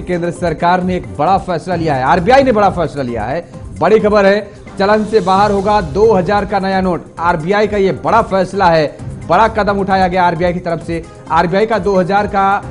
केंद्र सरकार ने एक बड़ा फैसला लिया है। आरबीआई ने बड़ा फैसला लिया है। बड़ी खबर है, चलन से बाहर होगा 2000 का नया नोट। आरबीआई का यह बड़ा फैसला है, बड़ा कदम उठाया गया आरबीआई की तरफ से। आरबीआई का 2000 का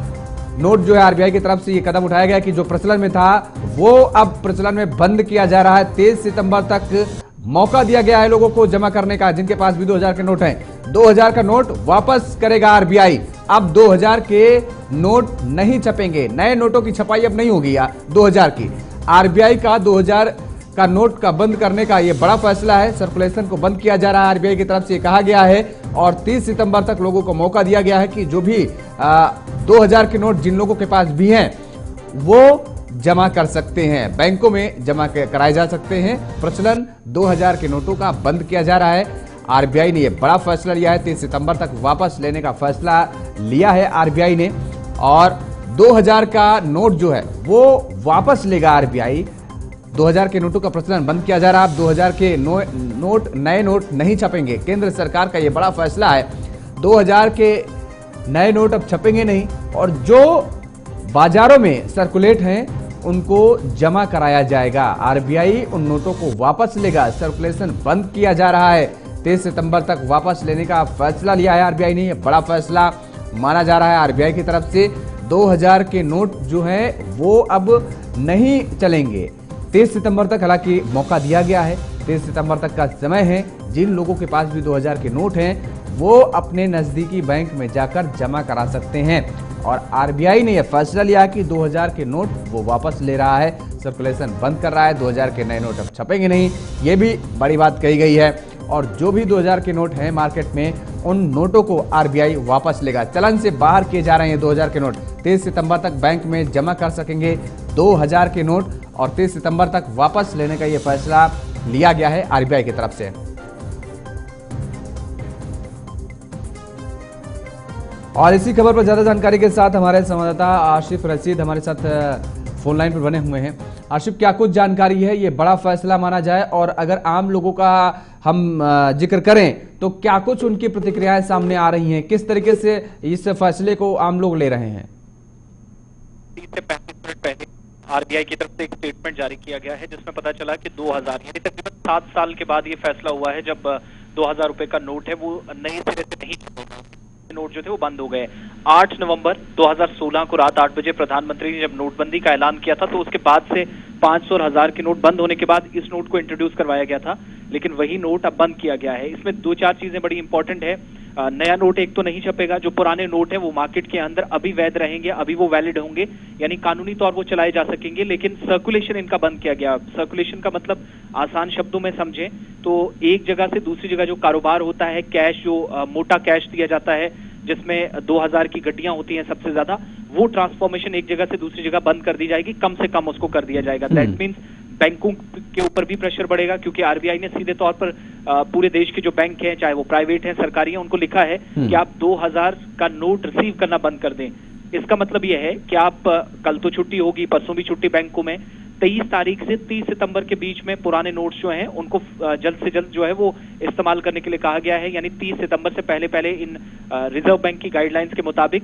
नोट जो है, आरबीआई की तरफ से यह कदम उठाया गया कि जो प्रचलन में था वो अब प्रचलन में बंद किया जा रहा है। 23 सितंबर तक मौका दिया गया है लोगों को जमा करने का, जिनके पास भी 2000 के नोट हैं। 2000 का नोट वापस करेगा आरबीआई। अब 2000 के नोट नहीं छपेंगे, नए नोटों की छपाई अब नहीं होगी 2000 की। आरबीआई का 2000 का नोट का बंद करने का यह बड़ा फैसला है। सर्कुलेशन को बंद किया जा रहा है आरबीआई की तरफ से, कहा गया है। और 30 सितंबर तक लोगों को मौका दिया गया है कि जो भी 2000 के नोट जिन लोगों के पास भी हैं वो जमा कर सकते हैं, बैंकों में जमा कराए जा सकते हैं। प्रचलन 2000 के नोटों का बंद किया जा रहा है। आरबीआई ने यह बड़ा फैसला लिया है। 30 सितंबर तक वापस लेने का फैसला लिया है आरबीआई ने। और 2000 का नोट जो है वो वापस लेगा आरबीआई। 2000 के नोटों का प्रचलन बंद किया जा रहा है। अब 2000 के नए नोट नहीं छपेंगे। केंद्र सरकार का यह बड़ा फैसला है। 2000 के नए नोट अब छपेंगे नहीं, और जो बाजारों में सर्कुलेट हैं उनको जमा कराया जाएगा। आरबीआई उन नोटों को वापस लेगा। सर्कुलेशन बंद किया जा रहा है। 23 सितंबर तक वापस लेने का फैसला लिया है आरबीआई ने। यह बड़ा फैसला माना जा रहा है आरबीआई की तरफ से। 2000 के नोट जो हैं वो अब नहीं चलेंगे। 23 सितंबर तक हालांकि मौका दिया गया है। 23 सितंबर तक का समय है। जिन लोगों के पास भी 2000 के नोट हैं वो अपने नजदीकी बैंक में जाकर जमा करा सकते हैं। और आरबीआई ने यह फैसला लिया कि 2000 के नोट वो वापस ले रहा है, सर्कुलेशन बंद कर रहा है। 2000 के नए नोट अब छपेंगे नहीं, ये भी बड़ी बात कही गई है। और जो भी 2000 के नोट हैं मार्केट में, उन नोटों को आरबीआई वापस लेगा। चलन से बाहर किए जा रहे हैं 2000 के नोट। 23 सितंबर तक बैंक में जमा कर सकेंगे 2000 के नोट, और 23 सितंबर तक वापस लेने का यह फैसला लिया गया है आरबीआई की तरफ से। और इसी खबर पर ज्यादा जानकारी के साथ हमारे संवाददाता आशिफ रशीद हमारे साथ फोन लाइन पर बने हुए हैं। आशिफ, क्या कुछ जानकारी है? ये बड़ा फैसला माना जाए, और अगर आम लोगों का हम जिक्र करें तो क्या कुछ उनकी प्रतिक्रियाएं सामने आ रही हैं? किस तरीके से इस फैसले को आम लोग ले रहे हैं? 30 से 35 मिनट पहले आरबीआई की तरफ से एक स्टेटमेंट जारी किया गया है, जिसमें पता चला कि 2000 यानी तकरीबन 7 साल के बाद ये फैसला हुआ है जब 2000 रुपए का नोट है वो नए सिरे से नहीं छपेगा। नोट जो थे वो बंद हो गए। 8 नवंबर 2016 को रात 8 बजे प्रधानमंत्री ने जब नोटबंदी का ऐलान किया था, तो उसके बाद से 500 और 1000 के नोट बंद होने के बाद इस नोट को इंट्रोड्यूस करवाया गया था, लेकिन वही नोट अब बंद किया गया है। इसमें 2-4 चीजें बड़ी इंपॉर्टेंट है। नया नोट एक तो नहीं छपेगा, जो पुराने नोट है वो मार्केट के अंदर अभी वैध रहेंगे, अभी वो वैलिड होंगे, यानी कानूनी तौर वो चलाए जा सकेंगे, लेकिन सर्कुलेशन इनका बंद किया गया। सर्कुलेशन का मतलब आसान शब्दों में समझें तो एक जगह से दूसरी जगह जो कारोबार होता है, कैश जो मोटा कैश दिया जाता है जिसमें 2000 की गड्डियां होती हैं सबसे ज्यादा, वो ट्रांसफॉर्मेशन एक जगह से दूसरी जगह बंद कर दी जाएगी, कम से कम उसको कर दिया जाएगा। दैट मीन्स बैंकों के ऊपर भी प्रेशर बढ़ेगा, क्योंकि आरबीआई ने सीधे तौर पर पूरे देश के जो बैंक हैं, चाहे वो प्राइवेट हैं, सरकारी हैं, उनको लिखा है कि आप 2000 का नोट रिसीव करना बंद कर दें। इसका मतलब यह है कि आप कल तो छुट्टी होगी, परसों भी छुट्टी बैंकों में, 23 तारीख से 30 सितंबर के बीच में पुराने नोट्स जो हैं उनको जल्द से जल्द जो है वो इस्तेमाल करने के लिए कहा गया है। यानी 30 सितंबर से पहले पहले इन रिजर्व बैंक की गाइडलाइंस के मुताबिक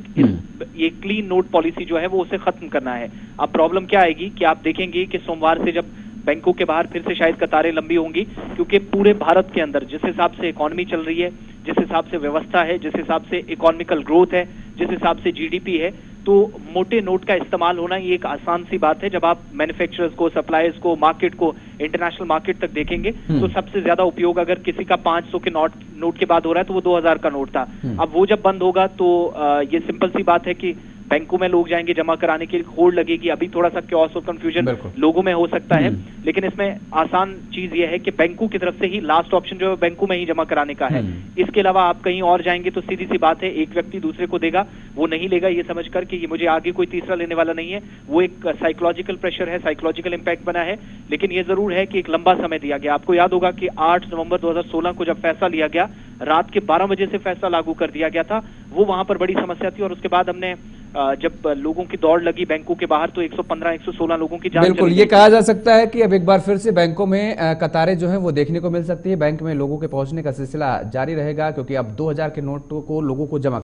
ये क्लीन नोट पॉलिसी जो है वो उसे खत्म करना है। अब प्रॉब्लम क्या आएगी कि आप देखेंगे कि सोमवार से जब बैंकों के बाहर फिर से शायद कतारें लंबी होंगी, क्योंकि पूरे भारत के अंदर जिस हिसाब से इकोनॉमी चल रही है, जिस हिसाब से व्यवस्था है, जिस हिसाब से इकोनॉमिकल ग्रोथ है, जिस हिसाब से जीडीपी है, तो मोटे नोट का इस्तेमाल होना ये एक आसान सी बात है। जब आप मैन्युफैक्चरर्स को, सप्लायर्स को, मार्केट को, इंटरनेशनल मार्केट तक देखेंगे तो सबसे ज्यादा उपयोग अगर किसी का 500 के नोट के बाद हो रहा है तो वो 2000 का नोट था। अब वो जब बंद होगा तो ये सिंपल सी बात है कि बैंकों में लोग जाएंगे जमा कराने के लिए, होड़ लगेगी। अभी थोड़ा सा क्योस और कंफ्यूजन लोगों में हो सकता है, लेकिन इसमें आसान चीज यह है कि बैंकों की तरफ से ही लास्ट ऑप्शन जो है बैंकों में ही जमा कराने का है। इसके अलावा आप कहीं और जाएंगे तो सीधी सी बात है, एक व्यक्ति दूसरे को देगा, वो नहीं लेगा ये समझकर कि ये मुझे आगे कोई तीसरा लेने वाला नहीं है। वो एक साइकोलॉजिकल प्रेशर है, साइकोलॉजिकल इंपैक्ट बना है। लेकिन ये जरूर है कि एक लंबा समय दिया गया। आपको याद होगा कि 8 नवंबर 2016 को जब फैसला लिया गया, रात के 12 बजे से फैसला लागू कर दिया गया था। वो वहां पर बड़ी समस्या थी, और उसके बाद हमने जब लोगों की दौड़ लगी बैंकों के बाहर तो 115-116 लोगों की जान बिल्कुल ये कहा जा सकता है कि अब एक बार फिर से बैंकों में कतारें जो हैं वो देखने को मिल सकती है। बैंक में लोगों के पहुंचने का सिलसिला जारी रहेगा, क्योंकि अब 2000 के नोट को लोगों को जमा